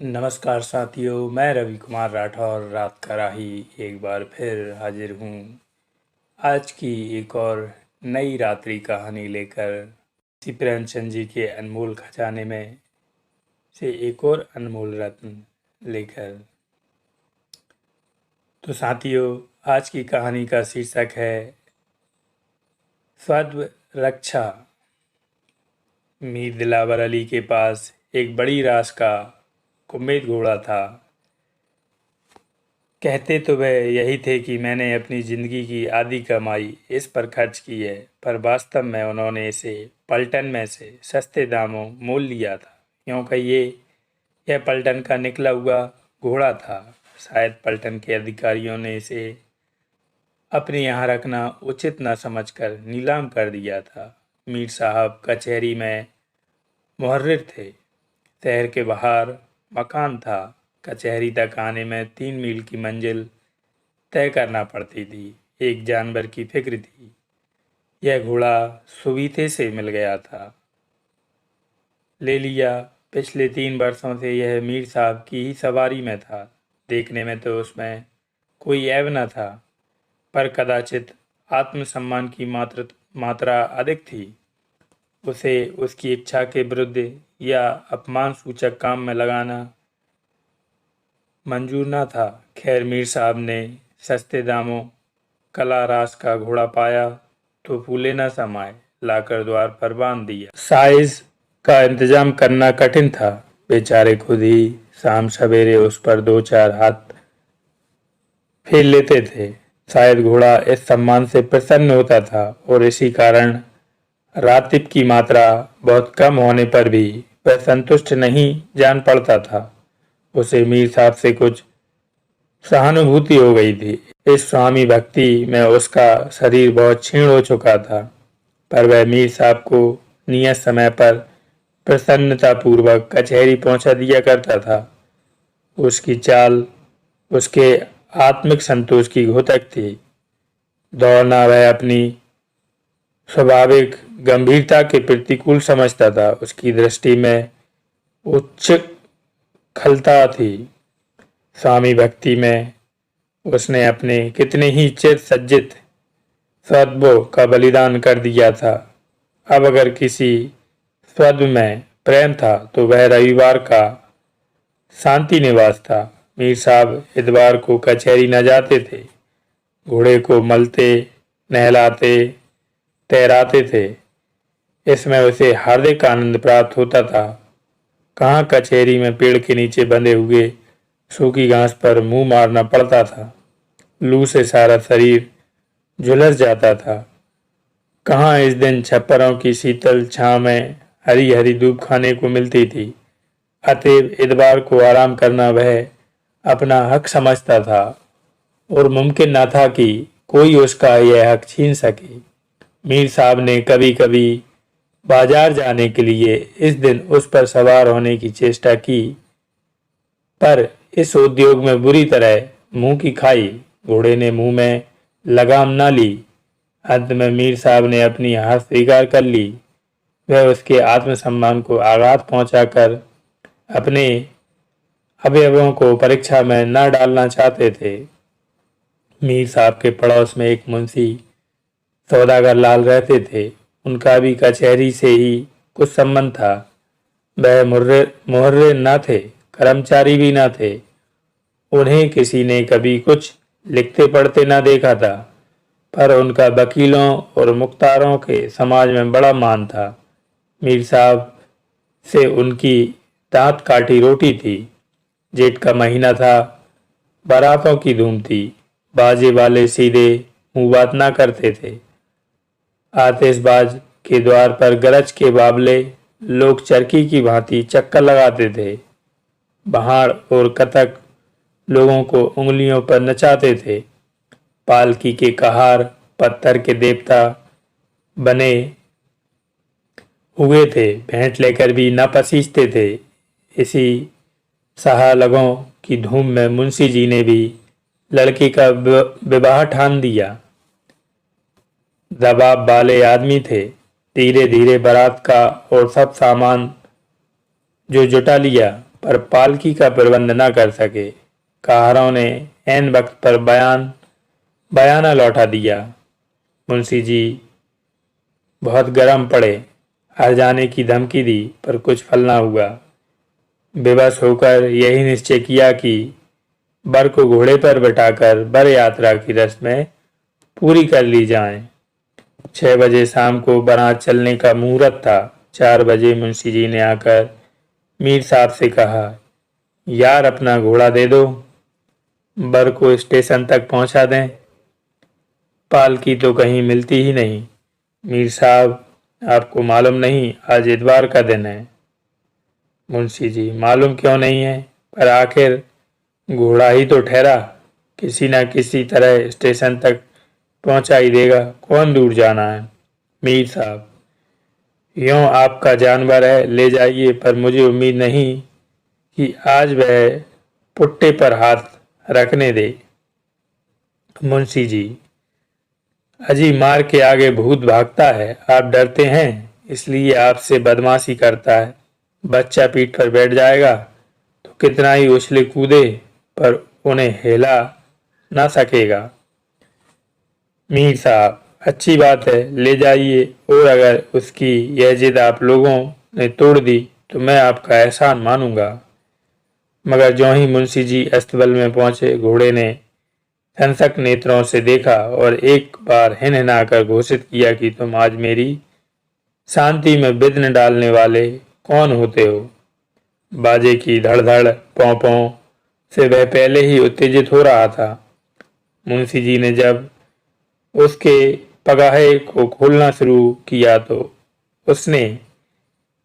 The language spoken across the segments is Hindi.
नमस्कार साथियों, मैं रवि कुमार राठौर रात का राही एक बार फिर हाजिर हूँ आज की एक और नई रात्रि कहानी लेकर। सी प्रेमचंद जी के अनमोल खजाने में से एक और अनमोल रत्न लेकर। तो साथियों, आज की कहानी का शीर्षक है स्वत्व रक्षा। मीर दिलावर अली के पास एक बड़ी रास का कुंभेद घोड़ा था। कहते तो वह यही थे कि मैंने अपनी जिंदगी की आधी कमाई इस पर खर्च की है, पर वास्तव में उन्होंने इसे पलटन में से सस्ते दामों मोल लिया था, क्योंकि यह पलटन का निकला हुआ घोड़ा था। शायद पलटन के अधिकारियों ने इसे अपने यहाँ रखना उचित न समझकर नीलाम कर दिया था। मीर साहब कचहरी में मुहर्रिर थे। शहर के बाहर मकान था। कचहरी तक आने में 3 मील की मंजिल तय करना पड़ती थी। एक जानवर की फिक्र थी। यह घोड़ा सुविधे से मिल गया था। ले लिया। पिछले 3 वर्षों से यह मीर साहब की ही सवारी में था। देखने में तो उसमें कोई ऐब न था, पर कदाचित आत्मसम्मान की मात्रा अधिक थी। उसे उसकी इच्छा के विरुद्ध या अपमान सूचक काम में लगाना मंजूर न था। खैर, मीर साहब ने सस्ते दामों कला रास का घोड़ा पाया तो फूले न समाये, लाकर द्वार पर बांध दिया। साइज का इंतजाम करना कठिन था। बेचारे खुद ही शाम सवेरे उस पर 2-4 हाथ फेर लेते थे। शायद घोड़ा इस सम्मान से प्रसन्न होता था और इसी कारण रातिब की मात्रा बहुत कम होने पर भी वह संतुष्ट नहीं जान पड़ता था। उसे मीर साहब से कुछ सहानुभूति हो गई थी। इस स्वामी भक्ति में उसका शरीर बहुत क्षीण हो चुका था, पर वह मीर साहब को नियत समय पर प्रसन्नतापूर्वक कचहरी पहुंचा दिया करता था। उसकी चाल उसके आत्मिक संतोष की घोतक थी। दौड़ना वह अपनी स्वाभाविक गंभीरता के प्रतिकूल समझता था। उसकी दृष्टि में उच्च खलता थी। स्वामी भक्ति में उसने अपने कितने ही चित सज्जित सद्गुणों का बलिदान कर दिया था। अब अगर किसी स्वद्व में प्रेम था तो वह रविवार का शांति निवास था। मीर साहब इतवार को कचहरी न जाते थे। घोड़े को मलते, नहलाते, तैराते थे। इसमें उसे हार्दिक आनंद प्राप्त होता था। कहाँ कचहरी में पेड़ के नीचे बंधे हुए सूखी घास पर मुंह मारना पड़ता था। लू से सारा शरीर झुलस जाता था। कहाँ इस दिन छप्परों की शीतल छांव में हरी हरी धूप खाने को मिलती थी। अतएव इतवार को आराम करना वह अपना हक समझता था और मुमकिन न था कि कोई उसका यह हक छीन सके। मीर साहब ने कभी कभी बाजार जाने के लिए इस दिन उस पर सवार होने की चेष्टा की, पर इस उद्योग में बुरी तरह मुंह की खाई। घोड़े ने मुंह में लगाम न ली। अंत में मीर साहब ने अपनी हार स्वीकार कर ली। वह उसके आत्मसम्मान को आघात पहुंचाकर अपने अवयवों को परीक्षा में न डालना चाहते थे। मीर साहब के पड़ोस में एक मुंशी सौदागर लाल रहते थे। उनका भी कचहरी से ही कुछ संबंध था। वह मुहर्रिर न थे, कर्मचारी भी न थे। उन्हें किसी ने कभी कुछ लिखते पढ़ते न देखा था, पर उनका वकीलों और मुख्तारों के समाज में बड़ा मान था। मीर साहब से उनकी दांत काटी रोटी थी। जेठ का महीना था। बारातों की धूम थी। बाजे वाले सीधे मुंह बात ना करते थे। आतिशबाज के द्वार पर गरज के बाबले लोग चरखी की भांति चक्कर लगाते थे। बहाड़ और कथक लोगों को उंगलियों पर नचाते थे। पालकी के कहार पत्थर के देवता बने हुए थे। भेंट लेकर भी न पसीजते थे। इसी सहालगों की धूम में मुंशी जी ने भी लड़की का विवाह ठान दिया। दबाव वाले आदमी थे। धीरे धीरे बारात का और सब सामान जो जुटा लिया, पर पालकी का प्रबंध न कर सके। काहरों ने ऐन वक्त पर बयाना लौटा दिया। मुंशी जी बहुत गर्म पड़े, हार जाने की धमकी दी, पर कुछ फल न हुआ। बेबस होकर यही निश्चय किया कि बर को घोड़े पर बैठाकर बर यात्रा की रस्में पूरी कर ली जाएं। 6 बजे शाम को बारात चलने का मुहूर्त था। 4 बजे मुंशी जी ने आकर मीर साहब से कहा, यार अपना घोड़ा दे दो, बर को स्टेशन तक पहुंचा दें। पालकी तो कहीं मिलती ही नहीं। मीर साहब, आपको मालूम नहीं आज इतवार का दिन है। मुंशी जी, मालूम क्यों नहीं है, पर आखिर घोड़ा ही तो ठहरा, किसी न किसी तरह स्टेशन तक पहुंचा ही देगा, कौन दूर जाना है। मीर साहब, यूं आपका जानवर है, ले जाइए, पर मुझे उम्मीद नहीं कि आज वह पुट्टे पर हाथ रखने दे। मुंशी जी, अजी मार के आगे भूत भागता है, आप डरते हैं इसलिए आपसे बदमाशी करता है। बच्चा पीठ पर बैठ जाएगा तो कितना ही उछले कूदे पर उन्हें हिला ना सकेगा। मीर साहब, अच्छी बात है, ले जाइए, और अगर उसकी यह जिद आप लोगों ने तोड़ दी तो मैं आपका एहसान मानूंगा। मगर ज्यों ही मुंशी जी अस्तबल में पहुंचे, घोड़े ने हिंसक नेत्रों से देखा और एक बार हिनहिनाकर घोषित किया कि तुम आज मेरी शांति में विघ्न डालने वाले कौन होते हो। बाजे की धड़-धड़ पौं-पौं से वह पहले ही उत्तेजित हो रहा था। मुंशी जी ने जब उसके पगाहे को खोलना शुरू किया तो उसने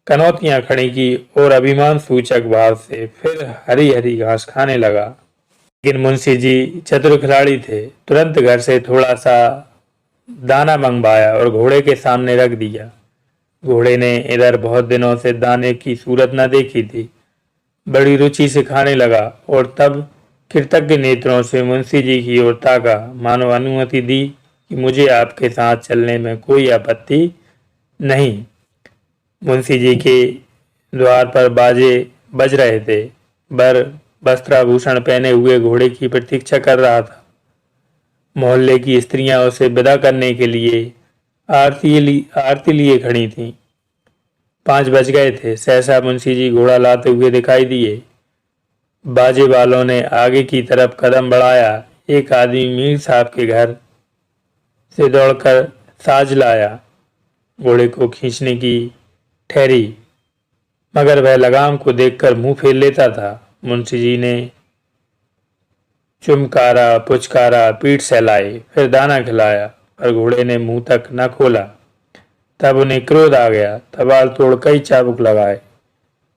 कनौतियां खड़ी की और अभिमान सूचक भाव से फिर हरी हरी घास खाने लगा। लेकिन मुंशी जी चतुर खिलाड़ी थे। तुरंत घर से थोड़ा सा दाना मंगवाया और घोड़े के सामने रख दिया। घोड़े ने इधर बहुत दिनों से दाने की सूरत न देखी थी, बड़ी रुचि से खाने लगा और तब कृतज्ञ नेत्रों से मुंशी जी की ओर ताका, मानो अनुमति दी कि मुझे आपके साथ चलने में कोई आपत्ति नहीं। मुंशी जी के द्वार पर बाजे बज रहे थे। बर वस्त्राभूषण पहने हुए घोड़े की प्रतीक्षा कर रहा था। मोहल्ले की स्त्रियां उसे विदा करने के लिए आरती लिए खड़ी थीं। 5 बज गए थे। सहसा मुंशी जी घोड़ा लाते हुए दिखाई दिए। बाजे वालों ने आगे की तरफ कदम बढ़ाया। एक आदमी मीर साहब के घर से दौड़कर साज लाया। घोड़े को खींचने की ठहरी, मगर वह लगाम को देखकर मुंह फेर लेता था। मुंशी जी ने चुमकारा, पुचकारा, पीठ सहलाई, फिर दाना खिलाया, पर घोड़े ने मुंह तक न खोला। तब उन्हें क्रोध आ गया, तबाल तोड़ कई चाबुक लगाए।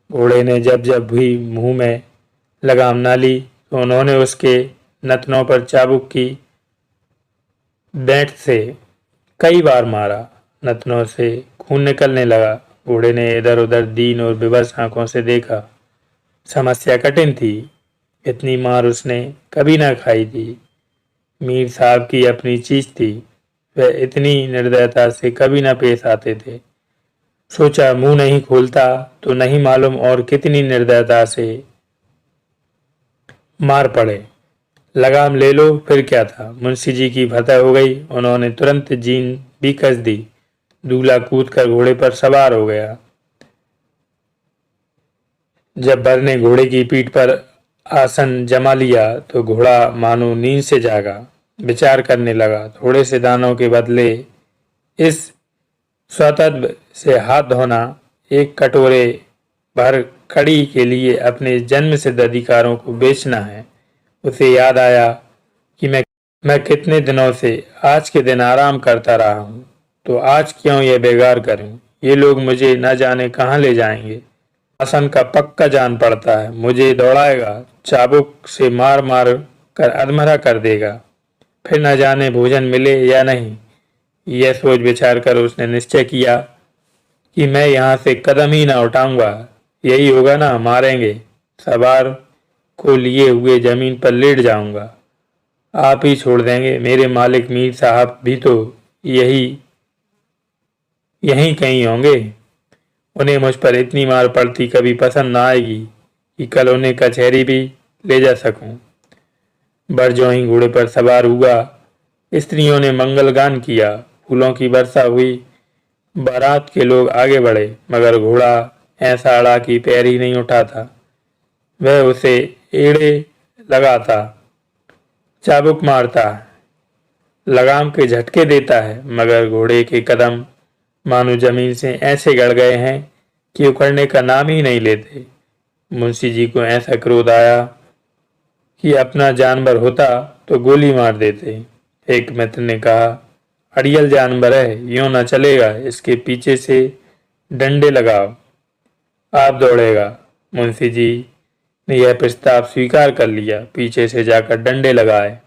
घोड़े ने जब जब भी मुंह में लगाम न ली तो उन्होंने उसके नथनों पर चाबुक की बैंठ से कई बार मारा। नथनों से खून निकलने लगा। घोड़े ने इधर उधर दीन और विवश आंखों से देखा। समस्या कठिन थी। इतनी मार उसने कभी न खाई थी। मीर साहब की अपनी चीज थी, वह इतनी निर्दयता से कभी न पेश आते थे। सोचा मुंह नहीं खोलता तो नहीं मालूम और कितनी निर्दयता से मार पड़े। लगाम ले लो, फिर क्या था। मुंशी जी की फतह हो गई। उन्होंने तुरंत जीन भी कस दी। दूल्हा कूद कर घोड़े पर सवार हो गया। जब बर ने घोड़े की पीठ पर आसन जमा लिया तो घोड़ा मानो नींद से जागा। विचार करने लगा, थोड़े से दानों के बदले इस स्वतत्व से हाथ धोना, एक कटोरे भर कड़ी के लिए अपने जन्म सिद्ध अधिकारों को बेचना है। उसे याद आया कि मैं कितने दिनों से आज के दिन आराम करता रहा हूँ, तो आज क्यों यह बेगार करूँ। ये लोग मुझे न जाने कहाँ ले जाएंगे। आसन का पक्का जान पड़ता है, मुझे दौड़ाएगा, चाबुक से मार मार कर अधमरा कर देगा, फिर न जाने भोजन मिले या नहीं। यह सोच विचार कर उसने निश्चय किया कि मैं यहाँ से कदम ही न उठाऊंगा। यही होगा ना, मारेंगे, सवार को लिए हुए जमीन पर लेट जाऊंगा, आप ही छोड़ देंगे। मेरे मालिक मीर साहब भी तो यहीं कहीं होंगे। उन्हें मुझ पर इतनी मार पड़ती कभी पसंद न आएगी कि कल उन्हें कचहरी भी ले जा सकूं। बरजों ही घोड़े पर सवार हुआ। स्त्रियों ने मंगल गान किया, फूलों की वर्षा हुई। बारात के लोग आगे बढ़े, मगर घोड़ा ऐसा अड़ा कि पैर ही नहीं उठाता। वह उसे एड़े लगाता, चाबुक मारता, लगाम के झटके देता है, मगर घोड़े के कदम मानो जमीन से ऐसे गड़ गए हैं कि उखड़ने का नाम ही नहीं लेते। मुंशी जी को ऐसा क्रोध आया कि अपना जानवर होता तो गोली मार देते। एक मित्र ने कहा, अड़ियल जानवर है, यूं न चलेगा, इसके पीछे से डंडे लगाओ, आप दौड़ेगा। मुंशी जी ने यह प्रस्ताव स्वीकार कर लिया, पीछे से जाकर डंडे लगाए,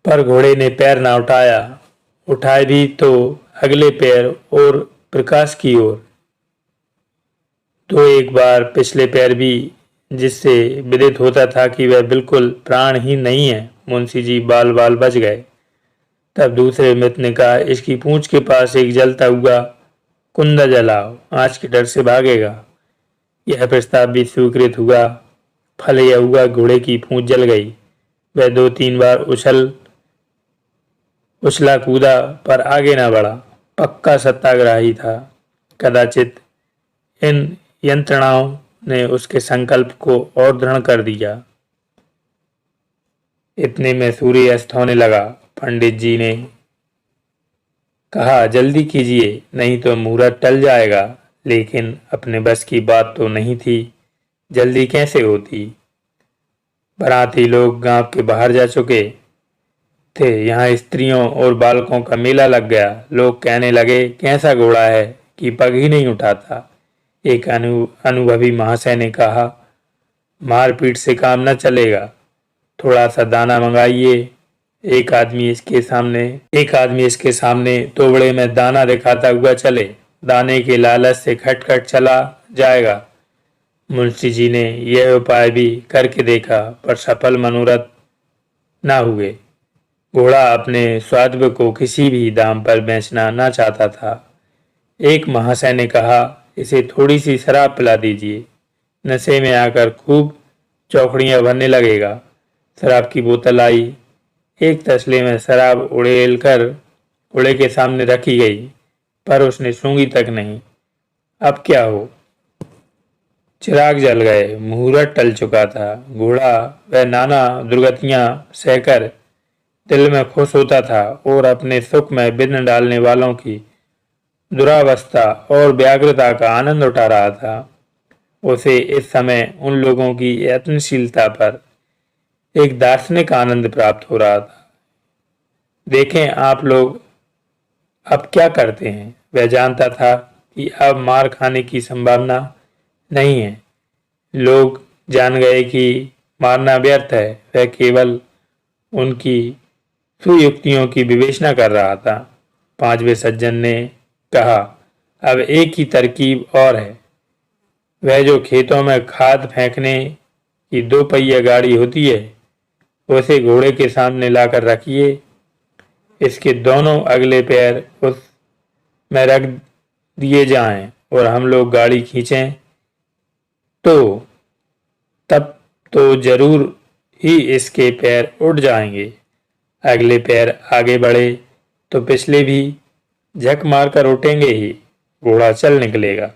पर घोड़े ने पैर ना उठाया। उठाए भी तो अगले पैर और प्रकाश की ओर, तो एक बार पिछले पैर भी, जिससे विदित होता था कि वह बिल्कुल प्राणहीन नहीं है। मुंशी जी बाल बाल बच गए। तब दूसरे मित्र ने कहा, इसकी पूंछ के पास एक जलता हुआ कुंदा जलाओ, आँच के डर से भागेगा। यह प्रस्ताव भी स्वीकृत हुआ। फल यह हुआ, घोड़े की पूंछ जल गई। वह 2-3 बार उछला कूदा, पर आगे न बढ़ा। पक्का सत्याग्रही था। कदाचित इन यंत्रणाओं ने उसके संकल्प को और दृढ़ कर दिया। इतने में सूर्य अस्त होने लगा। पंडित जी ने कहा, जल्दी कीजिए, नहीं तो मुहूर्त टल जाएगा। लेकिन अपने बस की बात तो नहीं थी, जल्दी कैसे होती। बाराती लोग गांव के बाहर जा चुके थे। यहाँ स्त्रियों और बालकों का मेला लग गया। लोग कहने लगे, कैसा घोड़ा है कि पग ही नहीं उठाता। एक अनुभवी महाशय ने कहा, मारपीट से काम न चलेगा, थोड़ा सा दाना मंगाइए। एक आदमी इसके सामने तोबड़े में दाना दिखाता हुआ चले, दाने के लालच से खटखट चला जाएगा। मुंशी जी ने यह उपाय भी करके देखा, पर सफल मनोरथ न हुए। घोड़ा अपने स्वास्थ्य को किसी भी दाम पर बेचना न चाहता था। एक महाशय ने कहा, इसे थोड़ी सी शराब पिला दीजिए, नशे में आकर खूब चौकड़ियां भरने लगेगा। शराब की बोतल आई। एक तसले में शराब उड़ेलकर घोड़े के सामने रखी गई, पर उसने सूंघी तक नहीं। अब क्या हो। चिराग जल गए, मुहूर्त टल चुका था। घोड़ा वह नाना दुर्गतियां सहकर दिल में खुश होता था और अपने सुख में विघ्न डालने वालों की दुरावस्था और व्याग्रता का आनंद उठा रहा था। उसे इस समय उन लोगों की यत्नशीलता पर एक दार्शनिक आनंद प्राप्त हो रहा था। देखें आप लोग अब क्या करते हैं। वह जानता था कि अब मार खाने की संभावना नहीं है। लोग जान गए कि मारना व्यर्थ है। वह केवल उनकी सुयुक्तियों की विवेचना कर रहा था। 5वें सज्जन ने कहा, अब एक ही तरकीब और है। वह जो खेतों में खाद फेंकने की 2 पहिया गाड़ी होती है, उसे घोड़े के सामने लाकर रखिए। इसके दोनों अगले पैर उस में रख दिए जाएं और हम लोग गाड़ी खींचें, तो तब तो जरूर ही इसके पैर उठ जाएंगे। अगले पैर आगे बढ़े तो पिछले भी झक मारकर उठेंगे ही, घोड़ा चल निकलेगा।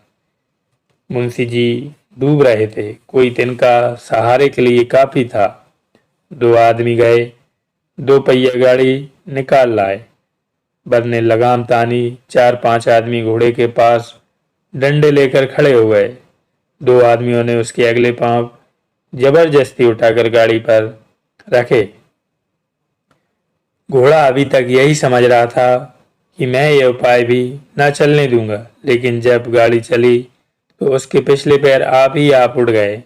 मुंशी जी डूब रहे थे। कोई तिनका सहारे के लिए काफी था। 2 आदमी गए, 2 पहिया गाड़ी निकाल लाए। बर ने लगाम तानी। 4-5 आदमी घोड़े के पास डंडे लेकर खड़े हो गए। 2 आदमियों ने उसके अगले पांव जबरदस्ती उठाकर गाड़ी पर रखे। घोड़ा अभी तक यही समझ रहा था कि मैं यह उपाय भी न चलने दूंगा, लेकिन जब गाड़ी चली तो उसके पिछले पैर आप ही आप उड़ गए।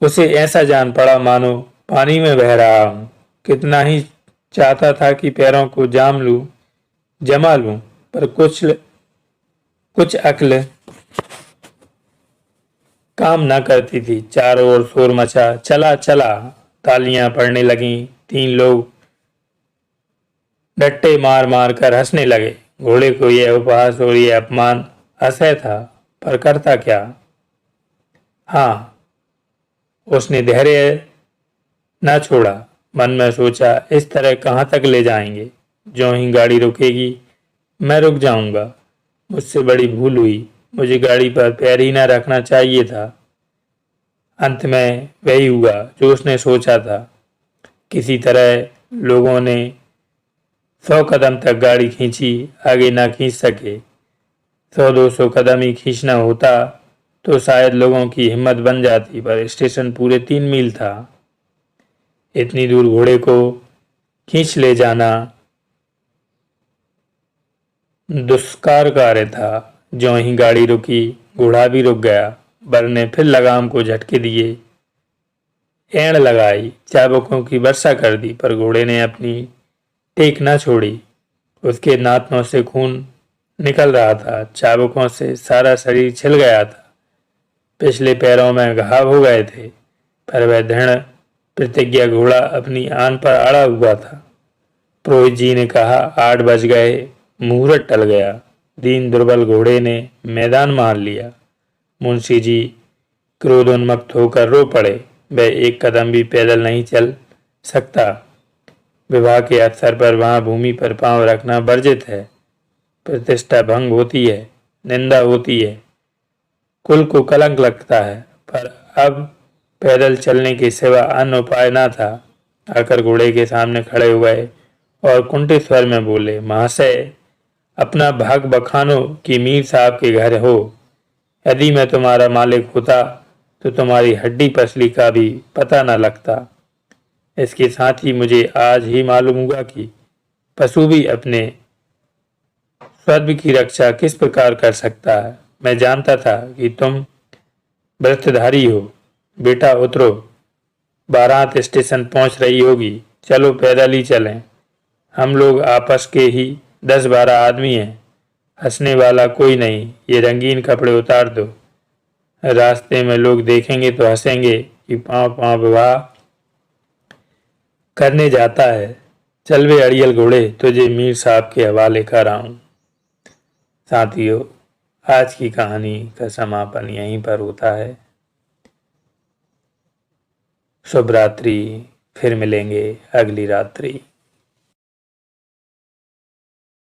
उसे ऐसा जान पड़ा मानो पानी में बह रहा हूं। कितना ही चाहता था कि पैरों को जमा लूं, पर कुछ अक्ल काम न करती थी। चारों ओर शोर मचा, चला चला, तालियां पड़ने लगीं। 3 लोग डट्टे मार मार कर हंसने लगे। घोड़े को यह उपहास और यह अपमान असह्य था, पर करता क्या? हाँ, उसने धैर्य न छोड़ा। मन में सोचा, इस तरह कहाँ तक ले जाएंगे? ज्यों ही गाड़ी रुकेगी मैं रुक जाऊंगा। मुझसे बड़ी भूल हुई, मुझे गाड़ी पर पैर ही न रखना चाहिए था। अंत में वही हुआ जो उसने सोचा था। किसी तरह लोगों ने 100 कदम तक गाड़ी खींची, आगे ना खींच सके। 100-200 कदम ही खींचना होता तो शायद लोगों की हिम्मत बन जाती, पर स्टेशन पूरे 3 मील था। इतनी दूर घोड़े को खींच ले जाना दुष्कार कार्य था। ज्यों ही गाड़ी रुकी, घोड़ा भी रुक गया। बर ने फिर लगाम को झटके दिए, एड़ लगाई, चाबुकों की वर्षा कर दी, पर घोड़े ने अपनी टेक न छोड़ी। उसके नाथनों से खून निकल रहा था, चाबुकों से सारा शरीर छिल गया था, पिछले पैरों में घाव हो गए थे, पर वह दृढ़ प्रतिज्ञा घोड़ा अपनी आन पर अड़ा हुआ था। पुरोहित जी ने कहा, 8 बज गए, मुहूर्त टल गया। दीन दुर्बल घोड़े ने मैदान मार लिया। मुंशी जी क्रोधोन्मत्त होकर रो पड़े। वह एक कदम भी पैदल नहीं चल सकता। विवाह के अवसर पर वहां भूमि पर पांव रखना वर्जित है। प्रतिष्ठा भंग होती है, निंदा होती है, कुल को कलंक लगता है। पर अब पैदल चलने के सिवा अन्य उपाय न था। आकर घोड़े के सामने खड़े हो गए और कुंठित स्वर में बोले, महाशय, अपना भाग बखानो कि मीर साहब के घर हो। यदि मैं तुम्हारा मालिक होता तो तुम्हारी हड्डी पसली का भी पता न लगता। इसके साथ ही मुझे आज ही मालूम हुआ कि पशु भी अपने स्वत्व की रक्षा किस प्रकार कर सकता है। मैं जानता था कि तुम व्रतधारी हो। बेटा उतरो, बारात स्टेशन पहुंच रही होगी, चलो पैदल ही चलें। हम लोग आपस के ही 10-12 आदमी हैं, हंसने वाला कोई नहीं। ये रंगीन कपड़े उतार दो, रास्ते में लोग देखेंगे तो हंसेंगे कि पांव पांव विवाह करने जाता है। चल वे अड़ियल घोड़े, तुझे मीर साहब के हवाले कर आऊं। साथियों, आज की कहानी का समापन यहीं पर होता है। शुभ रात्रि, फिर मिलेंगे अगली रात्रि।